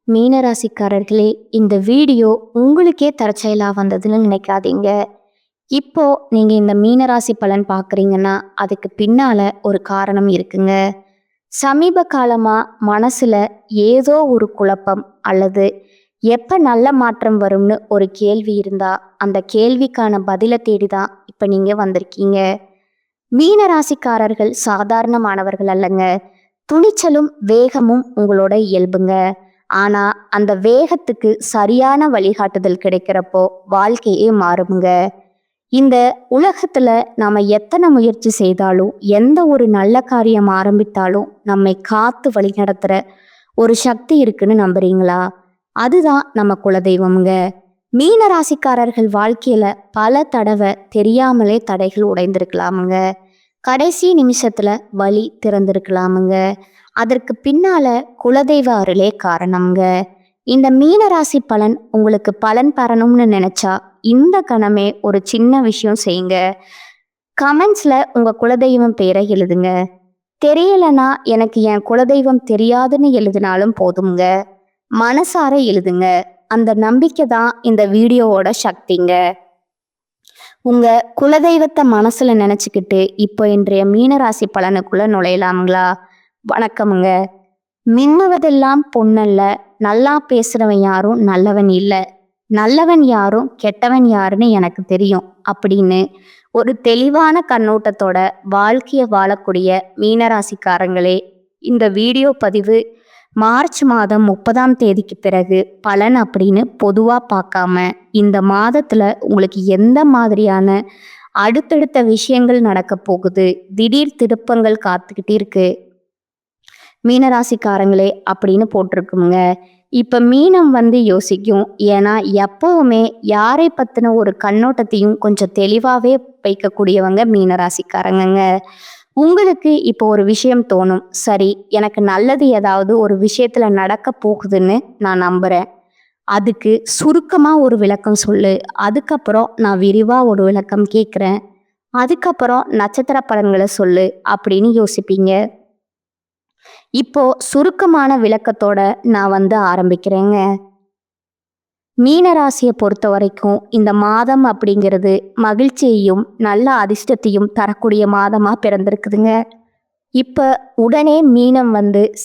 மீனராசிக்காரர்களே, இந்த வீடியோ உங்களுக்கே தற்செயலா வந்ததுன்னு நினைக்காதீங்க. இப்போ நீங்க இந்த மீனராசி பலன் பார்க்குறீங்கன்னா, அதுக்கு பின்னால ஒரு காரணம் இருக்குங்க. சமீப காலமா மனசுல ஏதோ ஒரு குழப்பம் அல்லது எப்ப நல்ல மாற்றம் வரும்னு ஒரு கேள்வி இருந்தா, அந்த கேள்விக்கான பதில தேடி தான் இப்ப நீங்க வந்திருக்கீங்க. மீனராசிக்காரர்கள் சாதாரணமானவர்கள் அல்லங்க. துணிச்சலும் வேகமும் உங்களோட இயல்புங்க. ஆனா அந்த வேகத்துக்கு சரியான வழிகாட்டுதல் கிடைக்கிறப்போ வாழ்க்கையே மாறுமுங்க. இந்த உலகத்துல நாம எத்தனை முயற்சி செய்தாலும் எந்த ஒரு நல்ல காரியம் ஆரம்பித்தாலும் நம்மை காத்து வழி நடத்துற ஒரு சக்தி இருக்குன்னு நம்புறீங்களா? அதுதான் நம்ம குலதெய்வம்ங்க. மீன ராசிக்காரர்கள் வாழ்க்கையில பல தடவை தெரியாமலே தடைகள் உடைந்திருக்கலாமுங்க. கடைசி நிமிஷத்துல வழி திறந்திருக்கலாமுங்க. அதற்கு பின்னால குலதெய்வ அருளே காரணம்ங்க. இந்த மீனராசி பலன் உங்களுக்கு பலன் பெறணும்னு நினைச்சா இந்த கணமே ஒரு சின்ன விஷயம் செய்யுங்க. கமெண்ட்ஸ்ல உங்க குலதெய்வம் பேரை எழுதுங்க. தெரியலனா எனக்கு என் குலதெய்வம் தெரியாதுன்னு எழுதினாலும் போதுங்க. மனசார எழுதுங்க. அந்த நம்பிக்கை தான் இந்த வீடியோவோட சக்திங்க. உங்க குலதெய்வத்தை மனசுல நினைச்சுக்கிட்டு இப்போ இன்றைய மீனராசி பலனுக்குள்ள நுழையலாமுங்களா? வணக்கமுங்க. மின்னுவதெல்லாம் பொன்னல்ல, நல்லா பேசுறவன் யாரும் நல்லவன் இல்லை, நல்லவன் யாரும் கெட்டவன் யாருன்னு எனக்கு தெரியும் அப்படின்னு ஒரு தெளிவான கண்ணோட்டத்தோட வாழ்க்கையை வாழக்கூடிய மீனராசிக்காரங்களே, இந்த வீடியோ பதிவு மார்ச் மாதம் 30ஆம் தேதிக்கு பிறகு பலன் அப்படின்னு பொதுவாக பார்க்காம இந்த மாதத்தில் உங்களுக்கு எந்த மாதிரியான அடுத்தடுத்த விஷயங்கள் நடக்க போகுது, திடீர் திருப்பங்கள் காத்துக்கிட்டு இருக்கு மீனராசிக்காரங்களே அப்படின்னு போட்டிருக்குங்க. இப்போ மீனம் யோசிக்கும். ஏன்னா எப்பவுமே யாரை பற்றின ஒரு கண்ணோட்டத்தையும் கொஞ்சம் தெளிவாகவே வைக்கக்கூடியவங்க மீனராசிக்காரங்கங்க. உங்களுக்கு இப்போ ஒரு விஷயம் தோணும், சரி எனக்கு நல்லது ஏதாவது ஒரு விஷயத்துல நடக்க போகுதுன்னு நான் நம்புறேன், அதுக்கு சுருக்கமா ஒரு விளக்கம் சொல்லு, அதுக்கப்புறம் நான் விரிவா ஒரு விளக்கம் கேட்குறேன், அதுக்கப்புறம் நட்சத்திர பலன்களை சொல்லு அப்படின்னு யோசிப்பீங்க. இப்போ சுருக்கமான விளக்கத்தோட நான் ஆரம்பிக்கிறேங்க. மீனராசியை பொறுத்த வரைக்கும் இந்த மாதம் அப்படிங்கிறது மகிழ்ச்சியையும் நல்ல அதிர்ஷ்டத்தையும் தரக்கூடிய மாதமா பிறந்திருக்குதுங்க. இப்போ உடனே மீனம்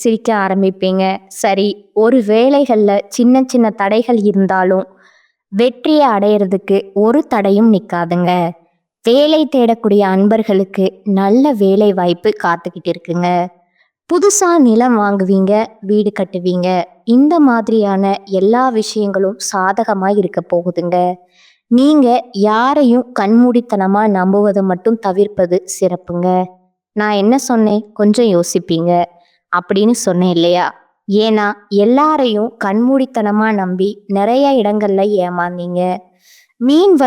சிரிக்க ஆரம்பிப்பீங்க. சரி, ஒரு வேலைகளில் சின்ன சின்ன தடைகள் இருந்தாலும் வெற்றியை அடையிறதுக்கு ஒரு தடையும் நிற்காதுங்க. வேலை தேடக்கூடிய அன்பர்களுக்கு நல்ல வேலை வாய்ப்பு காத்துக்கிட்டு இருக்குங்க. புதுசாக நிலம் வாங்குவீங்க, வீடு கட்டுவீங்க. இந்த மாதிரியான எல்லா விஷயங்களும் சாதகமாக இருக்க போகுதுங்க. நீங்கள் யாரையும் கண்மூடித்தனமாக நம்புவதை மட்டும் தவிர்ப்பது சிறப்புங்க. நான் என்ன சொன்னேன், கொஞ்சம் யோசிப்பீங்க அப்படின்னு சொன்னேன் இல்லையா? ஏன்னா எல்லாரையும் கண்மூடித்தனமாக நம்பி நிறைய இடங்கள்ல ஏமாந்தீங்க. மீன்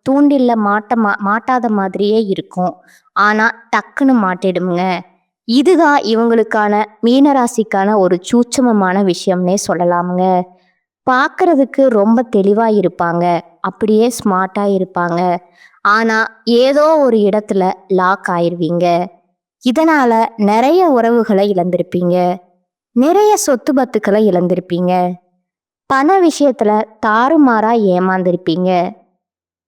தூண்டில்ல மாட்டாத மாதிரியே இருக்கும், ஆனா டக்குன்னு மாட்டிடுங்க. இதுதான் இவங்களுக்கான மீனராசிக்கான ஒரு சூட்சமமான விஷயம்னே சொல்லலாமுங்க. பார்க்கறதுக்கு ரொம்ப தெளிவா இருப்பாங்க, அப்படியே ஸ்மார்ட்டா இருப்பாங்க. ஆனா ஏதோ ஒரு இடத்துல லாக் ஆயிருவீங்க. இதனால நிறைய உறவுகளை இழந்திருப்பீங்க, நிறைய சொத்து பத்துக்களை இழந்திருப்பீங்க, பண விஷயத்துல தாறுமாறா ஏமாந்திருப்பீங்க.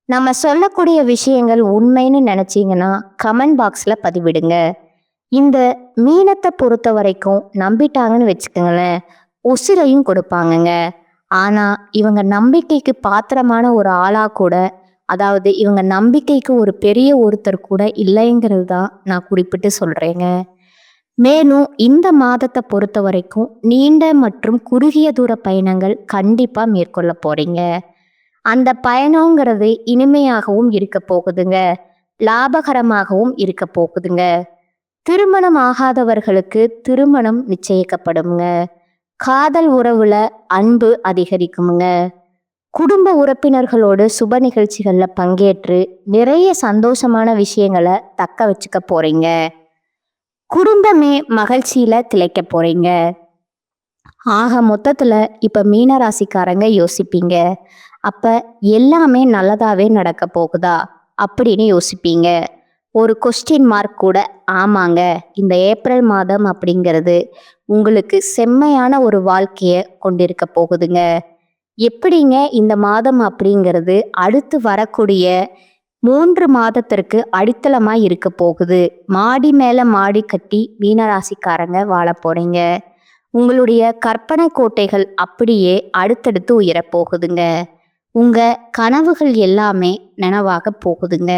நம்ம சொல்லக்கூடிய விஷயங்கள் உண்மைன்னு நினைச்சீங்கன்னா கமெண்ட் பாக்ஸ்ல பதிவிடுங்க. இந்த மீனத்தை பொறுத்த வரைக்கும் நம்பிட்டாங்கன்னு வச்சுக்கோங்களேன், உசிரையும் கொடுப்பாங்கங்க. ஆனா இவங்க நம்பிக்கைக்கு பாத்திரமான ஒரு ஆளா கூட, அதாவது இவங்க நம்பிக்கைக்கு ஒரு பெரிய ஒருத்தர் கூட இல்லைங்கிறது தான் நான் குறிப்பிட்டு சொல்றேங்க. மேலும் இந்த மாதத்தை பொறுத்த வரைக்கும் நீண்ட மற்றும் குறுகிய தூர பயணங்கள் கண்டிப்பா மேற்கொள்ள போறீங்க. அந்த பயணங்கிறது இனிமையாகவும் இருக்க போகுதுங்க, லாபகரமாகவும் இருக்க போகுதுங்க. திருமணம் ஆகாதவர்களுக்கு திருமணம் நிச்சயிக்கப்படுங்க. காதல் உறவுல அன்பு அதிகரிக்குமுங்க. குடும்ப உறுப்பினர்களோடு சுப நிகழ்ச்சிகள்ல பங்கேற்று நிறைய சந்தோஷமான விஷயங்களை தக்க வச்சுக்க போறீங்க. குடும்பமே மகிழ்ச்சியில திளைக்க போறீங்க. ஆக மொத்தத்துல இப்ப மீனராசிக்காரங்க யோசிப்பீங்க, அப்ப எல்லாமே நல்லதாவே நடக்க போகுதா அப்படின்னு யோசிப்பீங்க. ஒரு கொஸ்டின் மார்க் கூட. ஆமாங்க, இந்த ஏப்ரல் மாதம் அப்படிங்கிறது உங்களுக்கு செம்மையான ஒரு வாழ்க்கைய கொண்டிருக்க போகுதுங்க. எப்படிங்க இந்த மாதம் அப்படிங்கிறது அடுத்து வரக்கூடிய 3 மாதத்திற்கு அடித்தளமா இருக்க போகுது. மாடி மேல மாடி கட்டி மீனராசிக்காரங்க வாழ போறீங்க. உங்களுடைய கற்பனை கோட்டைகள் அப்படியே அடுத்தடுத்து உயரப் போகுதுங்க. உங்க கனவுகள் எல்லாமே நனவாக போகுதுங்க.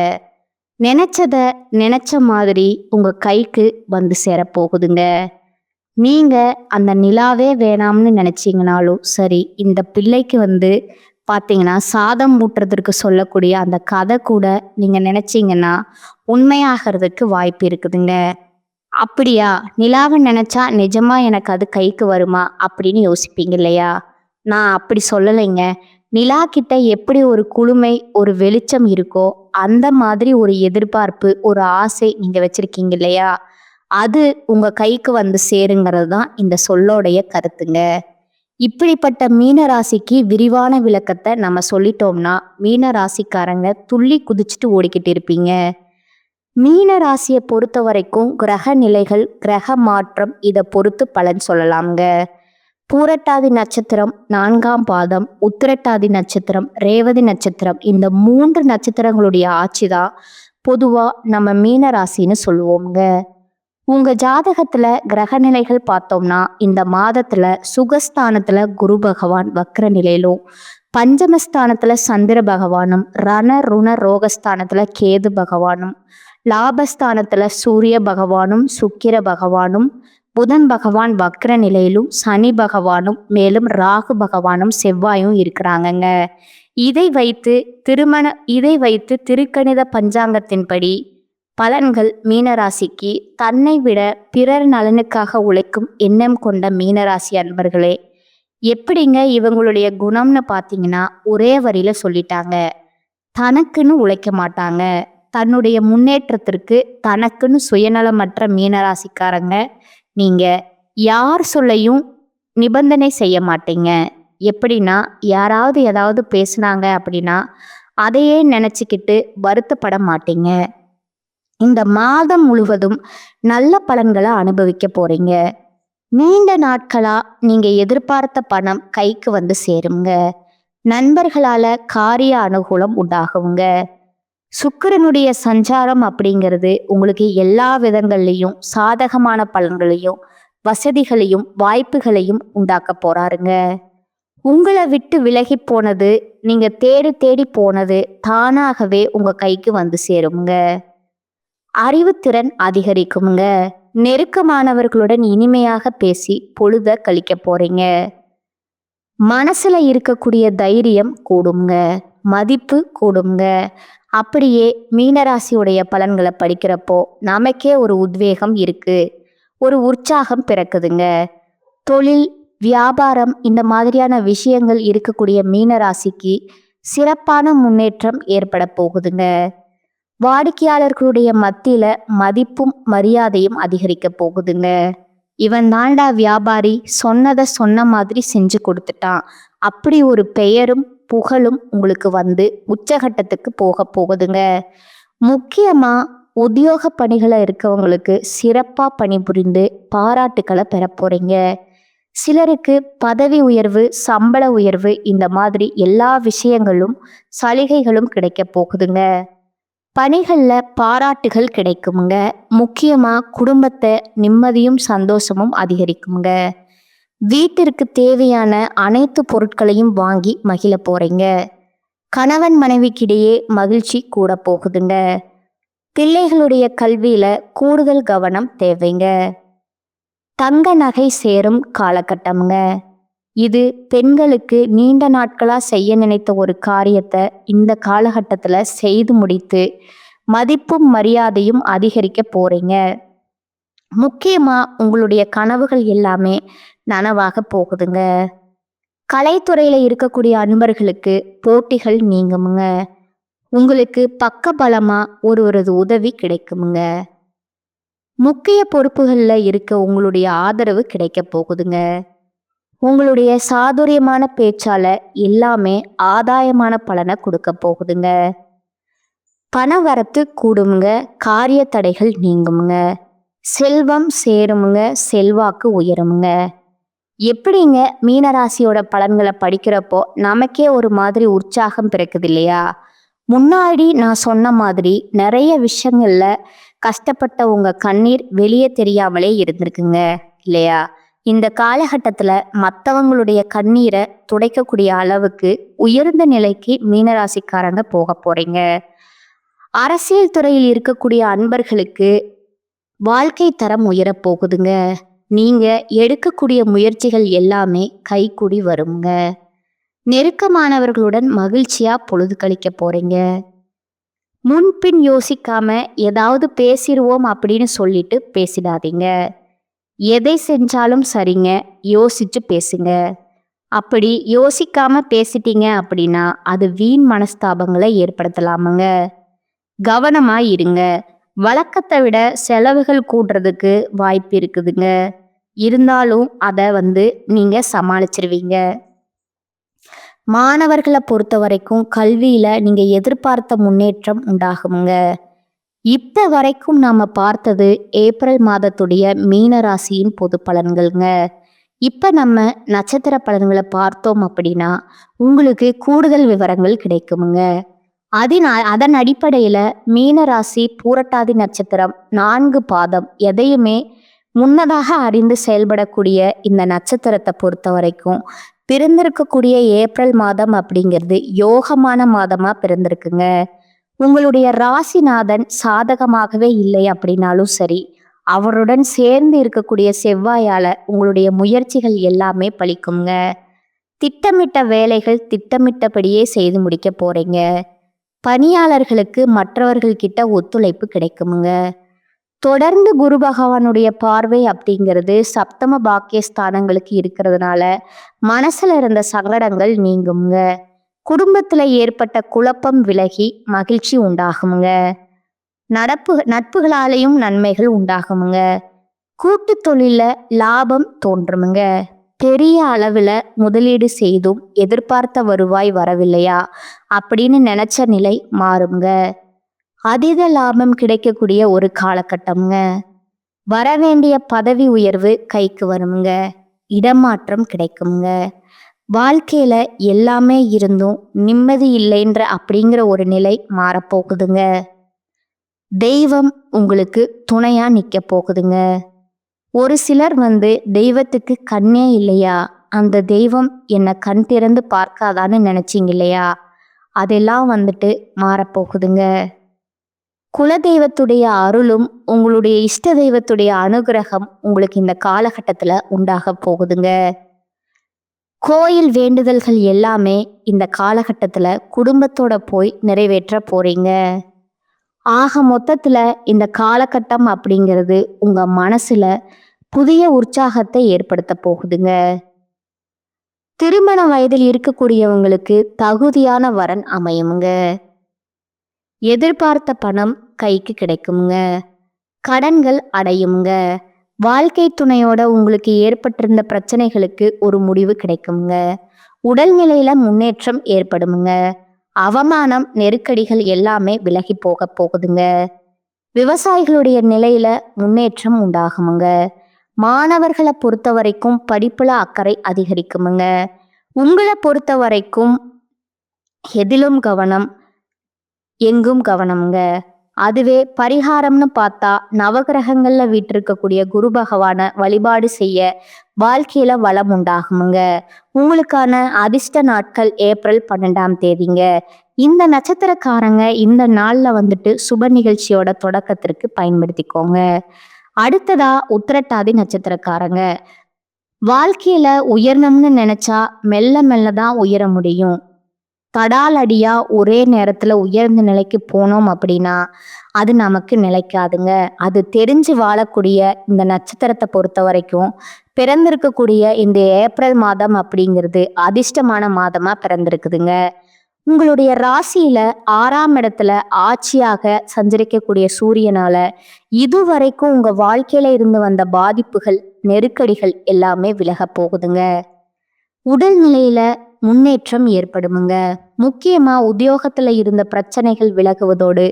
நினைச்சத நினைச்ச மாதிரி உங்க கைக்கு வந்து சேரப்போகுதுங்க. நீங்க அந்த நிலாவே வேணாம்னு நினைச்சீங்கனாலும் சரி, இந்த பிள்ளைக்கு பார்த்தீங்கன்னா சாதம் ஊட்டுறதுக்கு சொல்லக்கூடிய அந்த கதை கூட நீங்க நினைச்சீங்கன்னா உண்மையாகிறதுக்கு வாய்ப்பு இருக்குதுங்க. அப்படியா, நிலாவை நினைச்சா நிஜமா எனக்கு அது கைக்கு வருமா அப்படின்னு யோசிப்பீங்க இல்லையா? நான் அப்படி சொல்லலைங்க. நிலா கிட்ட எப்படி ஒரு குளுமை, ஒரு வெளிச்சம் இருக்கோ அந்த மாதிரி ஒரு எதிர்பார்ப்பு, ஒரு ஆசை நீங்க வச்சிருக்கீங்க இல்லையா? அது உங்க கைக்கு வந்து சேருங்கிறது தான் இந்த சொல்லோடைய கருத்துங்க. இப்படிப்பட்ட மீன ராசிக்கு விரிவான விளக்கத்தை நம்ம சொல்லிட்டோம்னா மீன ராசிக்காரங்க துள்ளி குதிச்சுட்டு ஓடிக்கிட்டு இருப்பீங்க. மீன ராசியை பொறுத்த வரைக்கும் கிரக நிலைகள், கிரக மாற்றம் இதை பொறுத்து பலன் சொல்லலாம்ங்க. பூரட்டாதி நட்சத்திரம் 4ஆம் பாதம், உத்திரட்டாதி நட்சத்திரம், ரேவதி நட்சத்திரம், இந்த 3 நட்சத்திரங்களுடைய ஆட்சி தான் பொதுவா நம்ம மீன ராசின்னு சொல்லுவோம்ங்க. உங்க ஜாதகத்துல கிரக நிலைகள் பார்த்தோம்னா இந்த மாதத்துல சுகஸ்தானத்துல குரு பகவான் வக்ர நிலையிலும், பஞ்சமஸ்தானத்துல சந்திர பகவானும், ரண ருண ரோகஸ்தானத்துல கேது பகவானும், லாபஸ்தானத்துல சூரிய பகவானும், சுக்கிர பகவானும், புதன் பகவான் வக்ர நிலையிலும், சனி பகவானும், மேலும் ராகு பகவானும் செவ்வாயும் இருக்கிறாங்கங்க. இதை வைத்து திருக்கணித பஞ்சாங்கத்தின்படி பலன்கள் மீனராசிக்கு தன்னை விட பிறர் நலனுக்காக உழைக்கும் எண்ணம் கொண்ட மீனராசி அன்பர்களே, எப்படிங்க இவங்களுடைய குணம்னு பார்த்தீங்கன்னா ஒரே வரியில சொல்லிட்டாங்க. தனக்குன்னு உழைக்க மாட்டாங்க. தன்னுடைய முன்னேற்றத்திற்கு தனக்குன்னு சுயநலமற்ற மீனராசிக்காரங்க நீங்க. யார் சொல்லையும் நிபந்தனை செய்ய மாட்டீங்க. எப்படின்னா, யாராவது ஏதாவது பேசுனாங்க அப்படின்னா அதையே நினைச்சுக்கிட்டு வருத்தப்பட மாட்டீங்க. இந்த மாதம் முழுவதும் நல்ல பலன்களை அனுபவிக்க போறீங்க. நீண்ட நாட்களா நீங்க எதிர்பார்த்த பணம் கைக்கு வந்து சேருங்க. நண்பர்களால காரிய அனுகூலம் உண்டாகுங்க. சுக்கிரனுடைய சஞ்சாரம் அப்படிங்கிறது உங்களுக்கு எல்லா விதங்கள்லையும் சாதகமான பலன்களையும், வசதிகளையும், வாய்ப்புகளையும் உண்டாக்க போறாருங்க. உங்களை விட்டு விலகி போனது, நீங்க தேடி தேடி போனது தானாகவே உங்க கைக்கு வந்து சேருங்க. அறிவுத்திறன் அதிகரிக்குங்க. நெருக்கமானவர்களுடன் இனிமையாக பேசி பொழுத கழிக்க போறீங்க. மனசுல இருக்கக்கூடிய தைரியம் கூடுங்க, மதிப்பு கூடுங்க. அப்படியே மீனராசியுடைய பலன்களை படிக்கிறப்போ நமக்கே ஒரு உத்வேகம் இருக்கு, ஒரு உற்சாகம் பிறக்குதுங்க. தொழில், வியாபாரம் இந்த மாதிரியான விஷயங்கள் இருக்கக்கூடிய மீனராசிக்கு சிறப்பான முன்னேற்றம் ஏற்பட போகுதுங்க. வாடிக்கையாளர்களுடைய மத்தியில மதிப்பும் மரியாதையும் அதிகரிக்க போகுதுங்க. இவன் தாண்டா வியாபாரி, சொன்னதை சொன்ன மாதிரி செஞ்சு கொடுத்துட்டான், அப்படி ஒரு பெயரும் புகழும் உங்களுக்கு வந்து உச்சகட்டத்துக்கு போக போகுதுங்க. முக்கியமா உத்தியோக பணிகளை இருக்கவங்களுக்கு சிறப்பா பணிபுரிந்து பாராட்டுக்களை பெற போறீங்க. சிலருக்கு பதவி உயர்வு, சம்பள உயர்வு இந்த மாதிரி எல்லா விஷயங்களும் சலுகைகளும் கிடைக்க போகுதுங்க. பணிகள்ல பாராட்டுகள் கிடைக்குமுங்க. முக்கியமா குடும்பத்தை நிம்மதியும் சந்தோஷமும் அதிகரிக்குங்க. வீட்டிற்கு தேவையான அனைத்து பொருட்களையும் வாங்கி மகிழ போறீங்க. கணவன் மனைவிக்கிடையே மகிழ்ச்சி கூட போகுதுங்க. பிள்ளைகளுடைய கல்வியில கூடுதல் கவனம் தேவைங்க. தங்க நகை சேரும் காலகட்டம்ங்க. இது பெண்களுக்கு நீண்ட நாட்களா செய்ய நினைத்த ஒரு காரியத்தை இந்த காலகட்டத்துல செய்து முடித்து மதிப்பும் மரியாதையும் அதிகரிக்க போறீங்க. முக்கியமா உங்களுடைய கனவுகள் எல்லாமே நனவாக போகுதுங்க. கலைத்துறையில இருக்கக்கூடிய அன்பர்களுக்கு போட்டிகள் நீங்குமுங்க. உங்களுக்கு பக்கபலமா ஒருவரது உதவி கிடைக்குமுங்க. முக்கிய பொறுப்புகள்ல இருக்க உங்களுடைய ஆதரவு கிடைக்க போகுதுங்க. உங்களுடைய சாதுரியமான பேச்சால எல்லாமே ஆதாயமான பலனை கொடுக்க போகுதுங்க. பணவரத்து கூடுமுங்க, காரிய தடைகள் நீங்குமுங்க, செல்வம் சேருமுங்க, செல்வாக்கு உயருமுங்க. எப்படிங்க மீனராசியோட பலன்களை படிக்கிறப்போ நமக்கே ஒரு மாதிரி உற்சாகம் பிறக்குது இல்லையா? முன்னாடி நான் சொன்ன மாதிரி நிறைய விஷயங்கள்ல கஷ்டப்பட்ட உங்க கண்ணீர் வெளியே தெரியாமலே இருந்திருக்குங்க இல்லையா? இந்த காலகட்டத்துல மற்றவங்களுடைய கண்ணீரை துடைக்கக்கூடிய அளவுக்கு உயர்ந்த நிலைக்கு மீனராசிக்காரங்க போக போறீங்க. அரசியல் துறையில் இருக்கக்கூடிய அன்பர்களுக்கு வாழ்க்கை தரம் உயரப் போகுதுங்க. நீங்க எடுக்கக்கூடிய முயற்சிகள் எல்லாமே கைகூடி வருங்க. நெருக்கமானவர்களுடன் மகிழ்ச்சியா பொழுது கழிக்க போறீங்க. முன்பின் யோசிக்காம ஏதாவது பேசிடுவோம் அப்படின்னு சொல்லிட்டு பேசிடாதீங்க. எதை செஞ்சாலும் சரிங்க, யோசிச்சு பேசுங்க. அப்படி யோசிக்காம பேசிட்டீங்க அப்படின்னா அது வீண் மனஸ்தாபங்களை ஏற்படுத்தலாமுங்க. கவனமா இருங்க. வழக்கத்தை விட செலவுகள் கூடுறதுக்கு வாய்ப்பு இருக்குதுங்க. இருந்தாலும் அதை நீங்க சமாளிச்சிருவீங்க. மாணவர்களை பொறுத்த வரைக்கும் கல்வியில நீங்க எதிர்பார்த்த முன்னேற்றம் உண்டாகுங்க. இப்ப வரைக்கும் நாம பார்த்தது ஏப்ரல் மாதத்துடைய மீன ராசியின் பொது பலன்கள்ங்க. இப்ப நம்ம நட்சத்திர பலன்களை பார்த்தோம் அப்படின்னா உங்களுக்கு கூடுதல் விவரங்கள் கிடைக்குமுங்க. அதன் அடிப்படையில மீன ராசி பூரட்டாதி நட்சத்திரம் 4 பாதம் எதையுமே முன்னதாக அறிந்து செயல்படக்கூடிய இந்த நட்சத்திரத்தை பொறுத்த வரைக்கும் பிறந்திருக்கக்கூடிய ஏப்ரல் மாதம் அப்படிங்கிறது யோகமான மாதமா பிறந்திருக்குங்க. உங்களுடைய ராசிநாதன் சாதகமாகவே இல்லை அப்படின்னாலும் சரி, அவருடன் சேர்ந்து இருக்கக்கூடிய செவ்வாயால உங்களுடைய முயற்சிகள் எல்லாமே பலிக்குங்க. திட்டமிட்ட வேலைகள் திட்டமிட்டபடியே செய்து முடிக்க போறீங்க. பணியாளர்களுக்கு மற்றவர்கள்கிட்ட ஒத்துழைப்பு கிடைக்குமுங்க. தொடர்ந்து குரு பகவானுடைய பார்வை அப்படிங்கிறது சப்தம பாக்கியஸ்தானங்களுக்கு இருக்கிறதுனால மனசுல இருந்த சங்கடங்கள் நீங்குங்க. குடும்பத்துல ஏற்பட்ட குழப்பம் விலகி மகிழ்ச்சி உண்டாகுமுங்க. நட்புகளாலேயும் நன்மைகள் உண்டாகுமுங்க. கூட்டு தொழில லாபம் தோன்றுமுங்க. பெரிய அளவுல முதலீடு செய்தும் எதிர்பார்த்த வருவாய் வரவில்லையா அப்படின்னு நினைச்ச நிலை மாறுங்க. அதீத லாபம் கிடைக்கக்கூடிய ஒரு காலகட்டம்ங்க. வரவேண்டிய பதவி உயர்வு கைக்கு வருமுங்க. இடமாற்றம் கிடைக்குங்க. வாழ்க்கையில எல்லாமே இருந்தும் நிம்மதி இல்லைன்ற அப்படிங்கிற ஒரு நிலை மாறப்போகுதுங்க. தெய்வம் உங்களுக்கு துணையா நிக்க போகுதுங்க. ஒரு சிலர் தெய்வத்துக்கு கண்ணே இல்லையா, அந்த தெய்வம் என்னை கண் திறந்து பார்க்காதான்னு நினைச்சிங்க இல்லையா, அதெல்லாம் மாறப்போகுதுங்க. குலதெய்வத்துடைய அருளும் உங்களுடைய இஷ்ட தெய்வத்துடைய அனுகிரகம் உங்களுக்கு இந்த காலகட்டத்துல உண்டாக போகுதுங்க. கோயில் வேண்டுதல்கள் எல்லாமே இந்த காலகட்டத்துல குடும்பத்தோட போய் நிறைவேற்ற போறீங்க. ஆக மொத்தத்துல இந்த காலகட்டம் அப்படிங்கிறது உங்க மனசுல புதிய உற்சாகத்தை ஏற்படுத்த போகுதுங்க. திருமண வயதில் இருக்கக்கூடியவங்களுக்கு தகுதியான வரன் அமையுங்க. எதிர்பார்த்த பணம் கைக்கு கிடைக்குங்க. கடன்கள் அடையுங்க. வாழ்க்கை துணையோட உங்களுக்கு ஏற்பட்டிருந்த பிரச்சனைகளுக்கு ஒரு முடிவு கிடைக்குங்க. உடல்நிலையில முன்னேற்றம் ஏற்படுமுங்க. அவமானம் நெருக்கடிகள் எல்லாமே விலகி போக போகுதுங்க. விவசாயிகளுடைய நிலையில முன்னேற்றம் உண்டாகுமுங்க. மாணவர்களை பொறுத்த வரைக்கும் படிப்புல அக்கறை அதிகரிக்குமுங்க. உங்களை பொறுத்த வரைக்கும் எதிலும் கவனம் எங்கும் கவனம்ங்க. அதுவே பரிகாரம்னு பார்த்தா நவகிரகங்கள்ல வீற்றிருக்கக்கூடிய குரு பகவான வழிபாடு செய்ய வாழ்க்கையில வளம் உண்டாகுமுங்க. உங்களுக்கான அதிர்ஷ்ட நாட்கள் ஏப்ரல் 12ஆம் தேதிங்க. இந்த நட்சத்திரக்காரங்க இந்த நாள்ல சுப நிகழ்ச்சியோட தொடக்கத்திற்கு பயன்படுத்திக்கோங்க. அடுத்ததா உத்திரட்டாதி நட்சத்திரக்காரங்க. வாழ்க்கையில உயரணும்னு நினைச்சா மெல்ல மெல்ல தான் உயர முடியும். தடால் அடியா ஒரே நேரத்துல உயர்ந்த நிலைக்கு போனோம் அப்படின்னா அது நமக்கு நிலைக்காதுங்க. அது தெரிஞ்சு வாழக்கூடிய இந்த நட்சத்திரத்தை பொறுத்த வரைக்கும் பிறந்திருக்கக்கூடிய இந்த ஏப்ரல் மாதம் அப்படிங்கிறது அதிர்ஷ்டமான மாதமா பிறந்திருக்குதுங்க. உங்களுடைய ராசியில 6ஆம் இடத்துல ஆட்சியாக சஞ்சரிக்கக்கூடிய சூரியனால இதுவரைக்கும் உங்க வாழ்க்கையில இருந்து வந்த பாதிப்புகள் நெருக்கடிகள் எல்லாமே விலக போகுதுங்க. உடல்நிலையில முன்னேற்றம் ஏற்படுமுங்க. முக்கியமா உத்தியோகத்துல இருந்த பிரச்சனைகள் விலகுவதோடு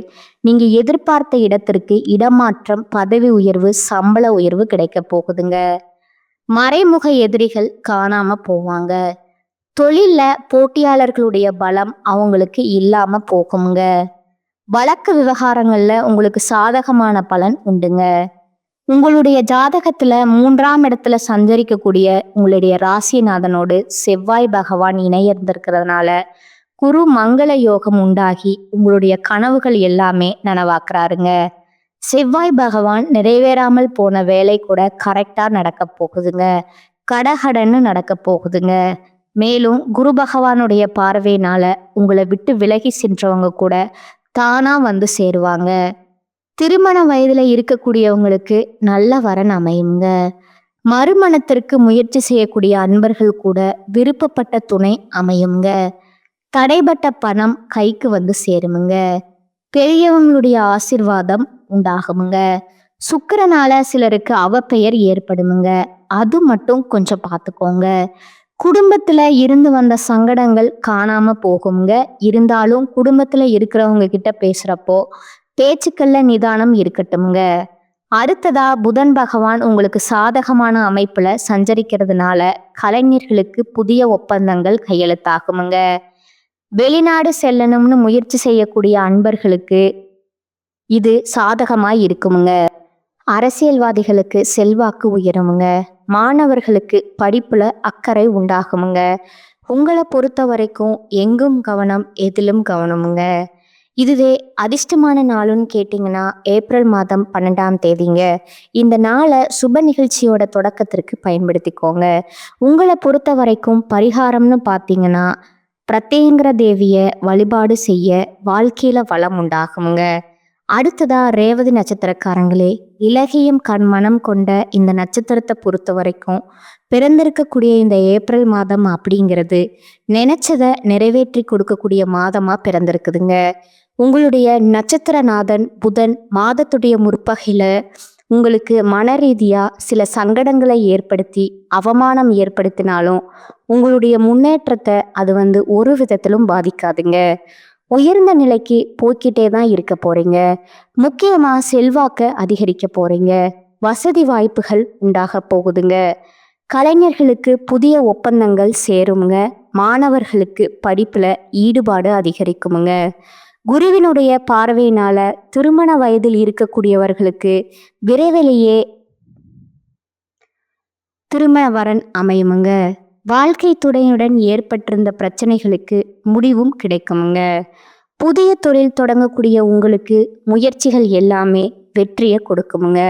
நீங்க எதிர்பார்த்த இடத்திற்கு இடமாற்றம், பதவி உயர்வு, சம்பள உயர்வு கிடைக்க போகுதுங்க. மறைமுக எதிரிகள் காணாம போவாங்க. தொழில்ல போட்டியாளர்களுடைய பலம் அவங்களுக்கு இல்லாம போகுங்க. வழக்கு விவகாரங்கள்ல உங்களுக்கு சாதகமான பலன் உண்டுங்க. உங்களுடைய ஜாதகத்துல 3ஆம் இடத்துல சஞ்சரிக்கக்கூடிய உங்களுடைய ராசிநாதனோடு செவ்வாய் பகவான் இணையர்ந்திருக்கிறதுனால குரு மங்கள யோகம் உண்டாகி உங்களுடைய கனவுகள் எல்லாமே நனவாக்குறாருங்க. செவ்வாய் பகவான் நிறைவேறாமல் போன வேலை கூட கரெக்டா நடக்க போகுதுங்க. கடகடன்னு நடக்க போகுதுங்க. மேலும் குரு பகவானுடைய பார்வையினால உங்களை விட்டு விலகி சென்றவங்க கூட தானா வந்து சேருவாங்க. திருமண வயதுல இருக்கக்கூடியவங்களுக்கு நல்ல வரன் அமையுங்க. மறுமணத்திற்கு முயற்சி செய்யக்கூடிய அன்பர்கள் கூட விருப்பப்பட்ட துணை அமையுங்க. தடைப்பட்ட பணம் கைக்கு வந்து சேருமுங்க. பெரியவங்களுடைய ஆசிர்வாதம் உண்டாகுமுங்க. சுக்கிரனால சிலருக்கு அவப்பெயர் ஏற்படுமுங்க. அது மட்டும் கொஞ்சம் பார்த்துக்கோங்க. குடும்பத்துல இருந்து வந்த சங்கடங்கள் காணாம போகுங்க. இருந்தாலும் குடும்பத்துல இருக்கிறவங்க கிட்ட பேசுறப்போ பேச்சுக்கள்ல நிதானம் இருக்கட்டும்ங்க. அடுத்ததா புதன் பகவான் உங்களுக்கு சாதகமான அமைப்புல சஞ்சரிக்கிறதுனால கலைஞர்களுக்கு புதிய ஒப்பந்தங்கள் கையெழுத்தாகுமுங்க. வெளிநாடு செல்லணும்னு முயற்சி செய்யக்கூடிய அன்பர்களுக்கு இது சாதகமாய் இருக்குமுங்க. அரசியல்வாதிகளுக்கு செல்வாக்கு உயருமுங்க. மாணவர்களுக்கு படிப்புல அக்கறை உண்டாகுமுங்க. உங்களை பொறுத்த வரைக்கும் எங்கும் கவனம், எதிலும் கவனமுங்க. இதுவே அதிர்ஷ்டமான நாளுன்னு கேட்டிங்கன்னா ஏப்ரல் மாதம் 12ஆம் தேதிங்க. இந்த நாளை சுப நிகழ்ச்சியோட தொடக்கத்திற்கு பயன்படுத்திக்கோங்க. உங்களை பொறுத்த வரைக்கும் பரிகாரம்னு பார்த்தீங்கன்னா பிரத்யங்கிர தேவியை வழிபாடு செய்ய வாழ்க்கையில வளம் உண்டாகுங்க. அடுத்ததா ரேவதி நட்சத்திரக்காரங்களே, இலகியம் மனம் கொண்ட இந்த நட்சத்திரத்தை பொறுத்த வரைக்கும் பிறந்திருக்கக்கூடிய இந்த ஏப்ரல் மாதம் அப்படிங்கிறது நினைச்சதை நிறைவேற்றி கொடுக்கக்கூடிய மாதமா பிறந்திருக்குதுங்க. உங்களுடைய நட்சத்திரநாதன் புதன் மாதத்துடைய முற்பகையில உங்களுக்கு மன ரீதியா சில சங்கடங்களை ஏற்படுத்தி அவமானம் ஏற்படுத்தினாலும் உங்களுடைய முன்னேற்றத்தை அது ஒரு விதத்திலும் பாதிக்காதுங்க. உயர்ந்த நிலைக்கு போய்கிட்டே தான் இருக்க போறீங்க. முக்கியமா செல்வாக்க அதிகரிக்க போறீங்க. வசதி வாய்ப்புகள் உண்டாக போகுதுங்க. கலைஞர்களுக்கு புதிய ஒப்பந்தங்கள் சேருங்க. மாணவர்களுக்கு படிப்புல ஈடுபாடு அதிகரிக்குமுங்க. குருவினுடைய பார்வையினால திருமண வயதில் இருக்கக்கூடியவர்களுக்கு விரைவிலேயே திருமண வரன் அமையுமுங்க. வாழ்க்கை துணையுடன் ஏற்பட்டிருந்த பிரச்சனைகளுக்கு முடிவும் கிடைக்குமுங்க. புதிய தொழில் தொடங்கக்கூடிய உங்களுக்கு முயற்சிகள் எல்லாமே வெற்றியை கொடுக்குமுங்க.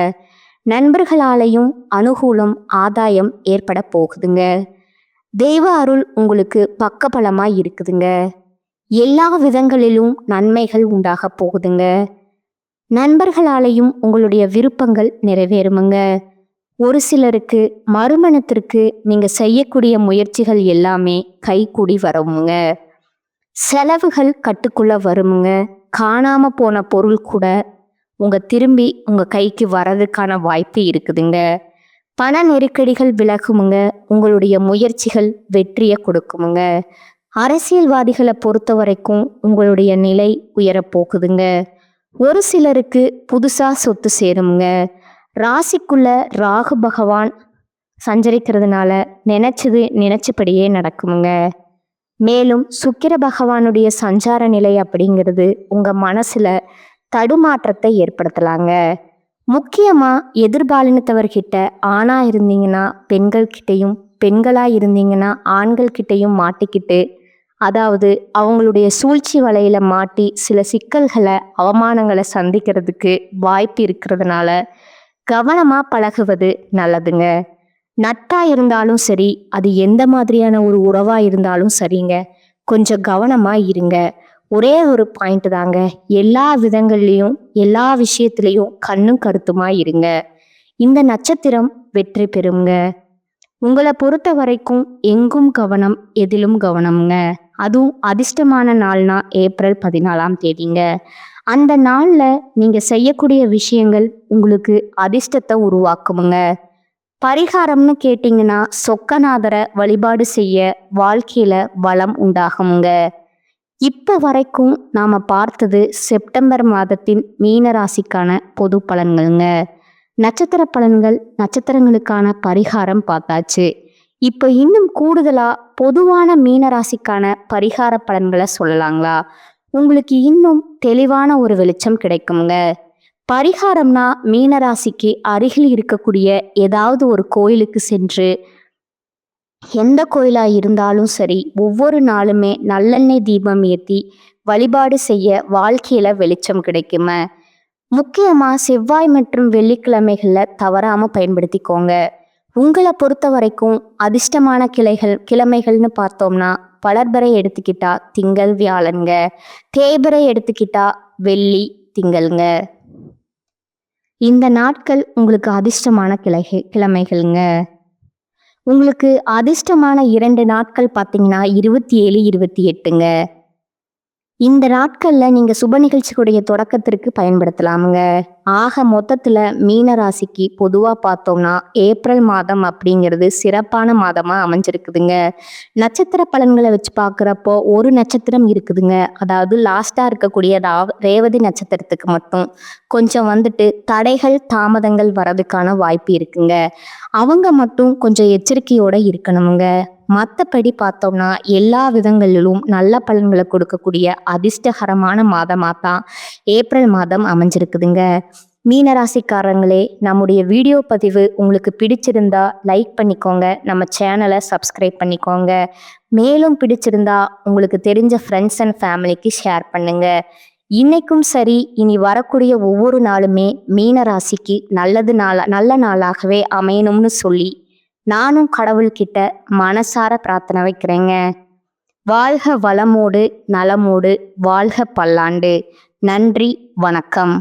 நண்பர்களாலையும் அனுகூலம் ஆதாயம் ஏற்பட போகுதுங்க. தெய்வ அருள் உங்களுக்கு பக்கபலமாய் இருக்குதுங்க. எல்லா விதங்களிலும் நன்மைகள் உண்டாக போகுதுங்க. நண்பர்களாலையும் உங்களுடைய விருப்பங்கள் நிறைவேறுமுங்க. ஒரு சிலருக்கு மறுமணத்திற்கு நீங்க செய்யக்கூடிய முயற்சிகள் எல்லாமே கைகூடி வருமுங்க. செலவுகள் கட்டுக்குள்ள வருமுங்க. காணாம போன பொருள் கூட திரும்பி உங்க கைக்கு வர்றதுக்கான வாய்ப்பு இருக்குதுங்க. பண நெருக்கடிகள் விலகுமுங்க. உங்களுடைய முயற்சிகள் வெற்றியை கொடுக்குமுங்க. அரசியல்வாதிகளை பொறுத்த வரைக்கும் உங்களுடைய நிலை உயரப்போகுதுங்க. ஒரு சிலருக்கு புதுசா சொத்து சேருமுங்க. ராசிக்குள்ள ராகு பகவான் சஞ்சரிக்கிறதுனால நினைச்சது நினைச்சபடியே நடக்குமுங்க. மேலும் சுக்கிர பகவானுடைய சஞ்சார நிலை அப்படிங்கிறது உங்க மனசுல தடுமாற்றத்தை ஏற்படுத்தலாங்க. முக்கியமா எதிர்பாலினத்தவர்கிட்ட ஆணா இருந்தீங்கன்னா பெண்கள் கிட்டையும், பெண்களா இருந்தீங்கன்னா ஆண்கள் கிட்டையும் மாட்டிக்கிட்டு, அதாவது அவங்களுடைய சூழ்ச்சி வலையில மாட்டி சில சிக்கல்களை அவமானங்களை சந்திக்கிறதுக்கு வாய்ப்பு இருக்கிறதுனால கவனமா பழகுவது நல்லதுங்க. நட்பா இருந்தாலும் சரி, அது எந்த மாதிரியான ஒரு உறவா இருந்தாலும் சரிங்க, கொஞ்சம் கவனமா இருங்க. ஒரே ஒரு பாயிண்ட் தாங்க, எல்லா விதங்கள்லையும் எல்லா விஷயத்திலையும் கண்ணும் கருத்துமா இருங்க. இந்த நட்சத்திரம் வெற்றி பெறுங்க. உங்களை பொறுத்த வரைக்கும் எங்கும் கவனம், எதிலும் கவனம்ங்க. அதுவும் அதிர்ஷ்டமான நாள்னா ஏப்ரல் 14ஆம் தேதிங்க. அந்த நாள்ல நீங்க செய்யக்கூடிய விஷயங்கள் உங்களுக்கு அதிர்ஷ்டத்தை உருவாக்குமுங்க. பரிகாரம்னு கேட்டிங்கன்னா சொக்கநாதரை வழிபாடு செய்ய வாழ்க்கையில வளம் உண்டாகுங்க. இப்ப வரைக்கும் நாம பார்த்தது செப்டம்பர் மாதத்தின் மீன ராசிக்கான பொது பலன்கள்ங்க. நட்சத்திர பலன்கள், நட்சத்திரங்களுக்கான பரிகாரம் பார்த்தாச்சு. இப்ப இன்னும் கூடுதலா பொதுவான மீன ராசிக்கான பரிகார பலன்களை சொல்லலாங்களா? உங்களுக்கு இன்னும் தெளிவான ஒரு வெளிச்சம் கிடைக்குங்க. பரிகாரம்னா மீனராசிக்கு அருகில் இருக்கக்கூடிய ஏதாவது ஒரு கோயிலுக்கு சென்று, எந்த கோயிலா இருந்தாலும் சரி, ஒவ்வொரு நாளுமே நல்லெண்ணெய் தீபம் ஏற்றி வழிபாடு செய்ய வாழ்க்கையில வெளிச்சம் கிடைக்குமே. முக்கியமா செவ்வாய் மற்றும் வெள்ளிக்கிழமைகள்ல தவறாம பயன்படுத்திக்கோங்க. உங்களை பொறுத்த வரைக்கும் அதிர்ஷ்டமான கிழமைகள்னு பார்த்தோம்னா வளர்பிறை எடுத்துக்கிட்டா திங்கள் வியாழன்க, தேய்பிறை எடுத்துக்கிட்டா வெள்ளி திங்கள்ங்க. இந்த நாட்கள் உங்களுக்கு அதிர்ஷ்டமான கிழமைகள்ங்க. உங்களுக்கு அதிர்ஷ்டமான 2 நாட்கள் பார்த்தீங்கன்னா 27, 28ங்க. இந்த நாட்களில் நீங்கள் சுப நிகழ்ச்சிக்குடைய தொடக்கத்திற்கு பயன்படுத்தலாமுங்க. ஆக மொத்தத்தில் மீன ராசிக்கு பொதுவாக பார்த்தோம்னா ஏப்ரல் மாதம் அப்படிங்கிறது சிறப்பான மாதமாக அமைஞ்சிருக்குதுங்க. நட்சத்திர பலன்களை வச்சு பார்க்குறப்போ ஒரு நட்சத்திரம் இருக்குதுங்க. அதாவது லாஸ்ட்டாக இருக்கக்கூடிய ரேவதி நட்சத்திரத்துக்கு மட்டும் கொஞ்சம் தடைகள் தாமதங்கள் வரதுக்கான வாய்ப்பு இருக்குங்க. அவங்க மட்டும் கொஞ்சம் எச்சரிக்கையோடு இருக்கணுங்க. மற்றபடி பார்த்தோம்னா எல்லா விதங்களிலும் நல்ல பலன்களை கொடுக்கக்கூடிய அதிர்ஷ்டகரமான மாதமாக தான் ஏப்ரல் மாதம் அமைஞ்சிருக்குதுங்க. மீனராசிக்காரங்களே, நம்முடைய வீடியோ பதிவு உங்களுக்கு பிடிச்சிருந்தா லைக் பண்ணிக்கோங்க, நம்ம சேனலை சப்ஸ்கிரைப் பண்ணிக்கோங்க. மேலும் பிடிச்சிருந்தா உங்களுக்கு தெரிஞ்ச ஃப்ரெண்ட்ஸ் அண்ட் ஃபேமிலிக்கு ஷேர் பண்ணுங்க. இன்னைக்கும் சரி, இனி வரக்கூடிய ஒவ்வொரு நாளுமே மீனராசிக்கு நல்ல நாளாகவே அமையணும்னு சொல்லி நானும் கடவுள்கிட்ட மனசார பிரார்த்தனை வைக்கிறேங்க. வாழ்க வளமோடு நலமோடு, வாழ்க பல்லாண்டு. நன்றி, வணக்கம்.